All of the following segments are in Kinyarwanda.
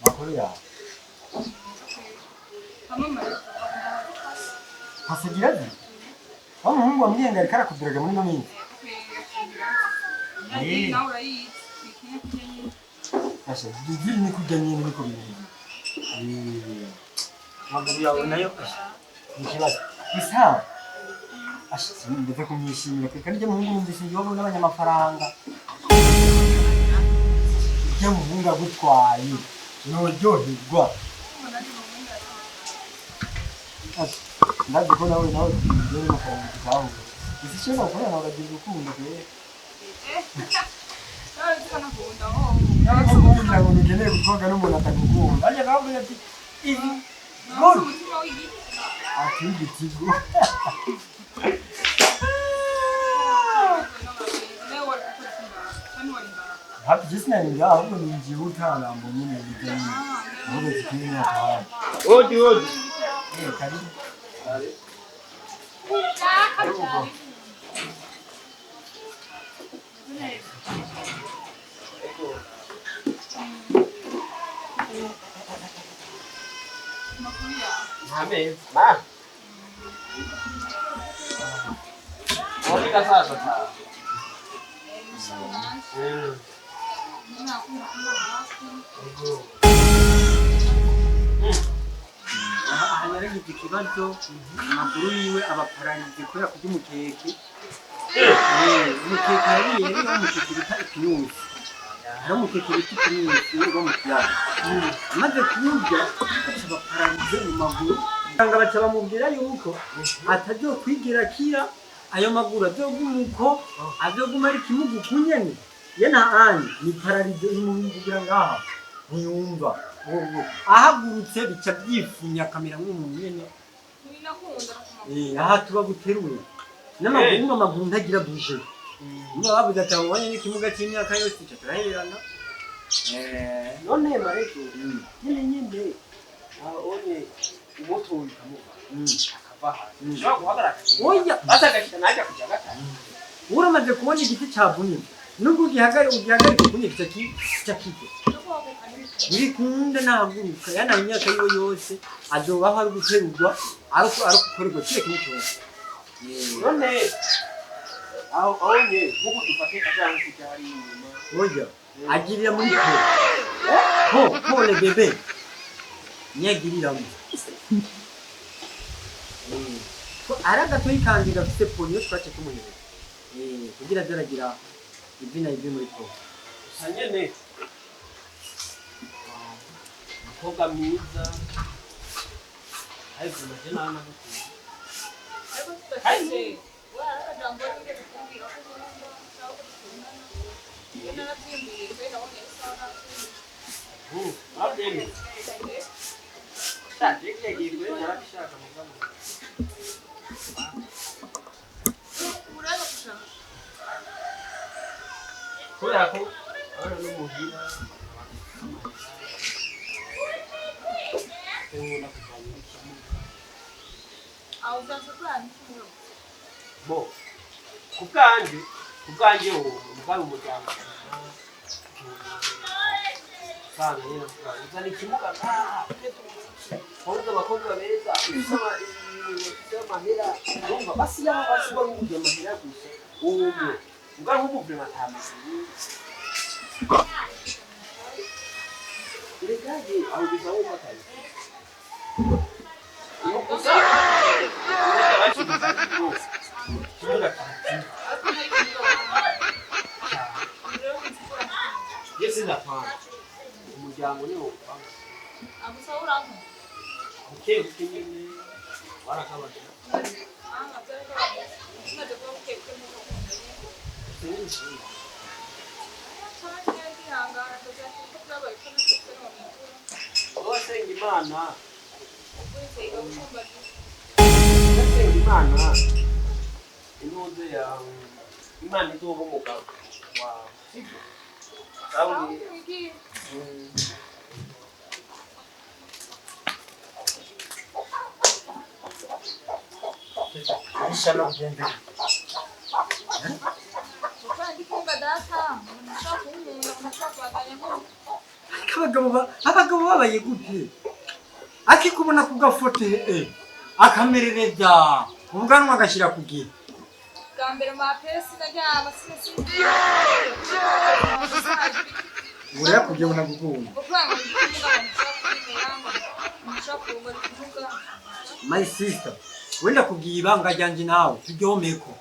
Makuya. Hasigira ati umuhungu wamwenga ariko arakuduraga muri none. Asha dizili ni kujanye ni ko bibiri. Maguru yawe nayo nikibazo. Isa. Asha ndetse kumyishimira kandi je muhungu numvise yobo n'abanyamafaranga. Je muhungu agutwaye. Nuryoherwa. Ndazi ko nawe uri mukaranga cyaho. Isi cyo bakora nawe uragize ukunda pe. Nawe ukeneye kuvuga n'umuntu atagukunda. Ajya kavuga ati izi good. Ati igitigo. Happy just nani ya ahubwo ninjiye utana mu nyine bijyanye. Ahubwo zikinya kwa. Odi. Karibu. Amen. Ma. Monica sasa. Hanyara ikibazo amaguru yiwe abapararize ko yakujya umukeke. Umukeke yariye rero umukeke bita ikinyuzi. Hari umukeke bita ikinyuzi wo mu kiyaga. Amaze kuwurya abapararize mu maguru. Kanga baca bamubwira yuko atazo kwigira kira ayo maguru azogumuko azoguma ari kimugu kunyene. Yena ani ni pararize umuntu kugira ngaha ntiyumva. Ahagurutse bica byifunya kamera nk'umuntu nyene. Aha tuba guteruye. N'amaguru ntagira buje. Niba bavuga ati abonye n'ikimuga cy'imyaka yose cyataraherana. None marejo nyine abonye umuto wikamuga. Akava hasi. Shaka guhagarara. Oya basagashika najya kujya gatanu. Uramaze kubona igiti cyavunye. Nubwo ugihagarika kunye cyakike. Nirikunda naguruka yana imyaka yiwe yose azobaho ari guterurwa ariko gukorerwa kire kintu cyose. None aho nye buku dufate ajana kujari inyuma. Oya agirira muri ko le bebe nyagirira mu ko araga tuyikandira gafite ponyo twache kumunyere kugira daragira ibina muri ko sanyene koga mwiza ariko naje nana gukunda ariko tutashye wara jambo rike kumbira ko yana natimbiye kwenda wone sana abdeni tajike girwe narabishaka mugabo uraza kushaka ko ara no muhira Bo kubwanje umugabo umuryango sana yena uzani kimuka bakobwa beza usama hera umva basi yaba basi baruje mahera gusa umwe ugara nk'umuvure matamisi iregaje aho bizaho matayi Yes, na pa. Umuryango ni wo. Amusawura nko. Okay, ukinyene. Warakabanje. Ataka. Unaje ko keke mu ko. Wasenga Imana. Wasenga Imana. Inoze ya Imana izoba umugabo. Wow. Inshallah, abagabo babaye gute akikubona kugafote akamerereza ubwanwa agashyira ku gihe gambere mapesi najyaba sisi uriya kujya ubona gukunda my sister wenda kubwiye ibanga ryanje nawe turyomeko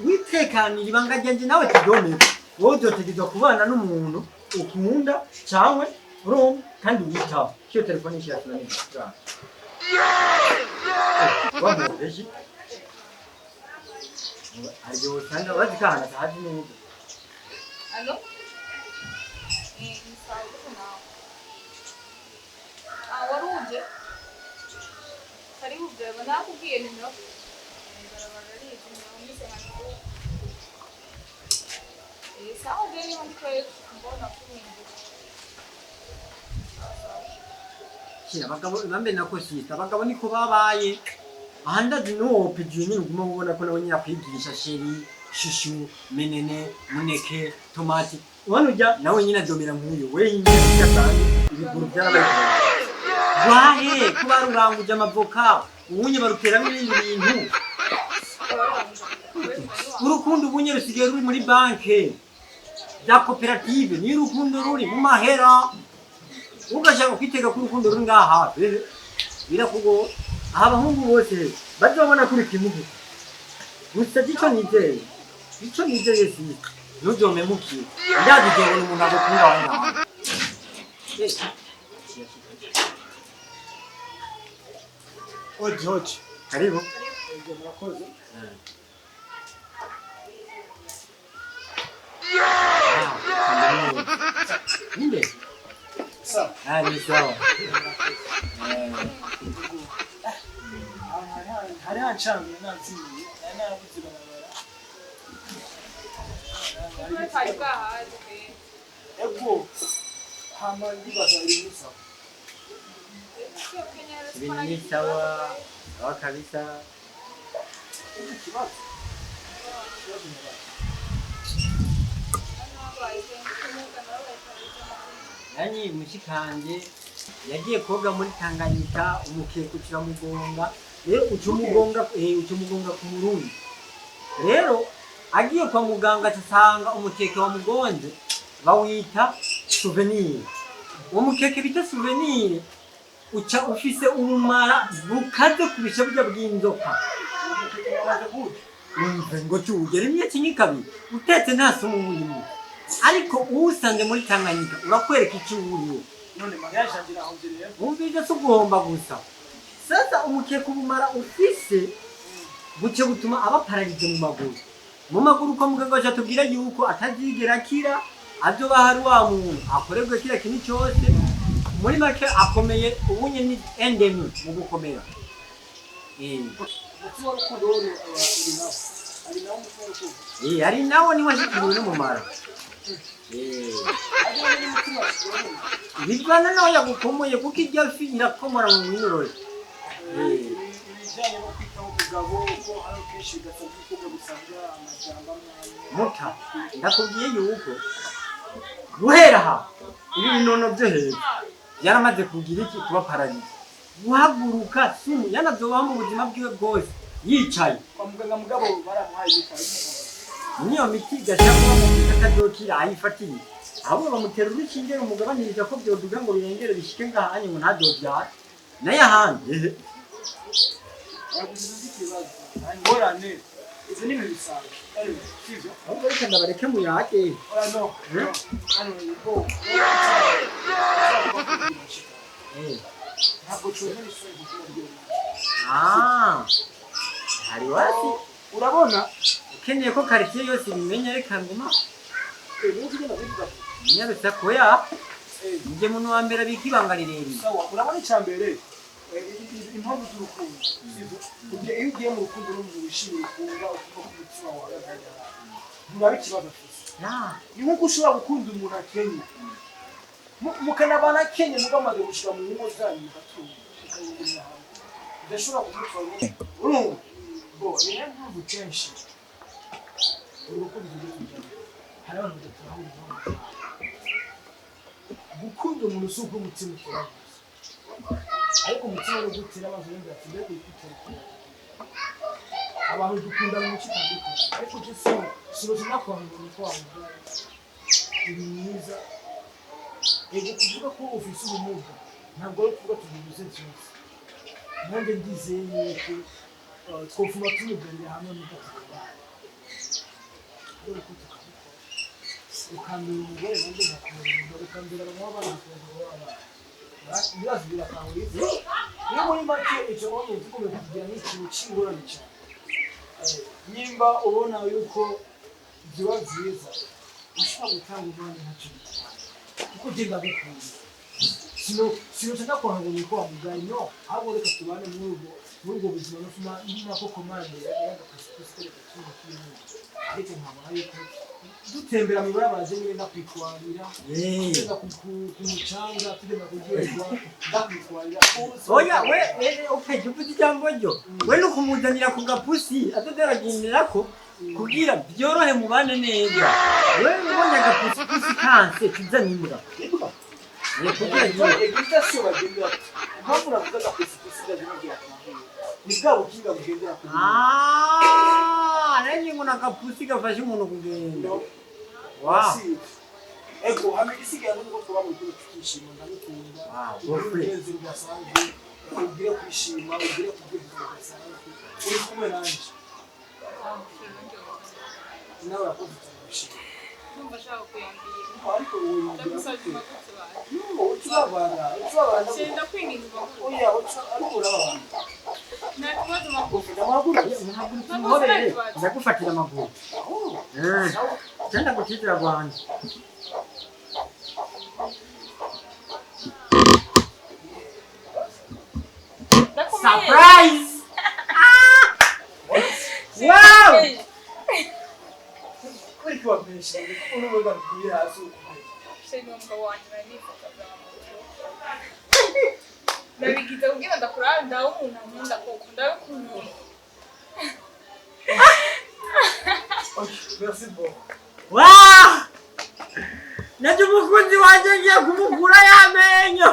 witekanira ibanga ryanje nawe turyomeko wowe uzotegezwa kubana n'umuntu ukunda cyangwa urumva kandi witaho cyo telefone ishira tunaniza wamureje aryo cyangwa bazikana haje neza allo ni sawa kuna waruje karibu bwa nakubwiye nimero barabara rije namise hano sawa gani ndikoye mbona kumingi kira abagabo bambe nakoshita abagabo niko babaye ahandazi no pejye nyine uguma ubona ko nawe nyakwigirisha sheri shushu menene muneke tomati ubona ujya nawe nyine adomera nk'uyu we nyine gatanga ibiguru byarabaye wahe kuba ruranguje amavoka ubunye baruteramo ibindi bintu urukundo ubunye rusigaye ruri muri banke za koperative ni urukundo ruri mu mahera ugashaka kwitega ku rukundo ruri ngaha birakugo abahungu bose bazobona kuri kimugu gusa gico nizeye si nujome muki ndagigera umuntu agukunda wanga Oje karibu murakoze ninde sawa ni sawa hari hancanye naziye narabuze barabara kari bwahaje ego hama ndibaza iri sawa ibintu ni sawa sawa kabisa ikibazo yani mushikanje yagiye koga muri Tanganyika umukeke ukiramugonga rero ucumugonga ku Burundi rero agiye kwa muganga tasanga umukeke wa mugonze bawita souvenir uwo mukeke bita souvenir uca ufise umumara bukaze kubisha burya bw'inzoka ngo tugere imyaka nyikabi utetse nta sumu burimo ariko usanze muri Tanganyika urakwereka icyo uriyo none mariage angira aho ngereye umvise se ugomba gusa sasa umukeka ubumara ufise buce butuma aba pararize mu maguru ko muganga cyatubwira yuko atazigera akira azoba hari wa muntu akorerwe kira kintu cyose muri make akomeye ubunye ni endemi mu gukomera ari nawo ni washikiriwe n'umumara bivana nawe yagukomoye kuko iryo fi irakomora mu minyororo ibijyanye no kwitaho umugabo ko hari kenshi bigasabwa ko gusanga amajambo muta ndakubwiye yuko guhera aha ibi binono byo hejuru yaramaze kugira iki kuba pararize guhaguruka sumu yanazobaho mu buzima bwiwe bwose yicaye kwa muganga mugabo baramuhaye bitaye niyo miti gashaka mu katadokira ayifatiye abo bamutera urushinge umugabaniriza ko byoduga ngo birengere bishike ngahanye ngo ntadobyara naye ahandi yaguze ikibazo ngorane izi ni ibintu bisanzwe sivyo ahubwo reka ndabareke muyake no hano ibo ntabwo cyumva n'isuri kugira hari wasi urabona ukeneye ko quartier yose ibimenya reka nguma nyabisa koya nje muntu wa mbere bikibanga rireri sawa urabona icyambere impamvu z'urukundo sivyo iyo ugiye mu rukundo n'umuntu wishimiye ukunda ukumva ko umutima wawe aganya nturaba ikibazo afite ni nk'uko ushobora gukunda umuntu akenye mukanabana akenye mugamaze gushira mu ngo zanyu mugatunga ukayungurira hamwe udashobora kumutwara urumva bo niyo mpamvu kenshi urukundo rwo kujyana hari abantu badatahura gukunda umuntu si uko umutima utera ariko umutima uri gutera abantu benda tujye kwitera abantu dukunda mu muco utandukanye ariko cyo siroje nakwanga uko wamugara uri mwiza ego kuvuga ko ufise ubumuga ntabwo ari kuvuga tubibuze byose nanjye ndizeye ko twofuma tumuganira hamwe n'ugatukaba ariko tukabikora ukambira umugore nanjye nkakumira umugore ukambira abantu b'abandi ibibazo birakangurira niyo muri make icyo wabonye tukomeye kugira n'ikintu cy'ingorane cyane nimba ubona yuko byaba byiza ushobora gutanga umwanya ntacyo kuko ugenda gukunda sinshaka kwanga ngo wamugaye no ahubwo reka tubane muri ubwo buzima no kuma nako komande y'agakasike k'umukino ariko nkabona yuko dutembera mu barabaje nyine ndakwitwarira tugenda ku mucanga tugenda kuryoherwa ndakwitwarira oya we okay uvuze ijambo ryo we no kumuzanira ku gapusi atadaraginira ko kugira byorohe mubane neza we ubonye agapusi kanse kizana imbwa ni kugira ngo egitasiyo bagendera mpamvu navuga agapusi gagendera ni bwa bukinga bugendera ku nanjye ngo nakapusi gafashe umuntu kugenda ego hamwe isigaye n'ubwo kuba mu gihe cy'ishimo ndabikunda uburenzi rugasanzwe ugire kwishima ugire kubwira rugasanzwe uri kumwe nanjye nawe urakoze cyane Numva ashaka kuyambira. ariko wowe Ndagusabye magutse baje. utsabana Senda kwinginga magutse. oya ariko urabana Nta kibazo magutse. ndagufatira amaguru cyenda gukitira rwanda surprise wow kuri kwa mesha uno muganga kuri hasi Senda umugabo wanjye nanifuza bw'amaguru. Nabigize kugira ndakura ndaho umuntu nkunda koko ndabikunda. merci beaucoup wow najye umukunzi wanjye ngiye kumukura y'amenyo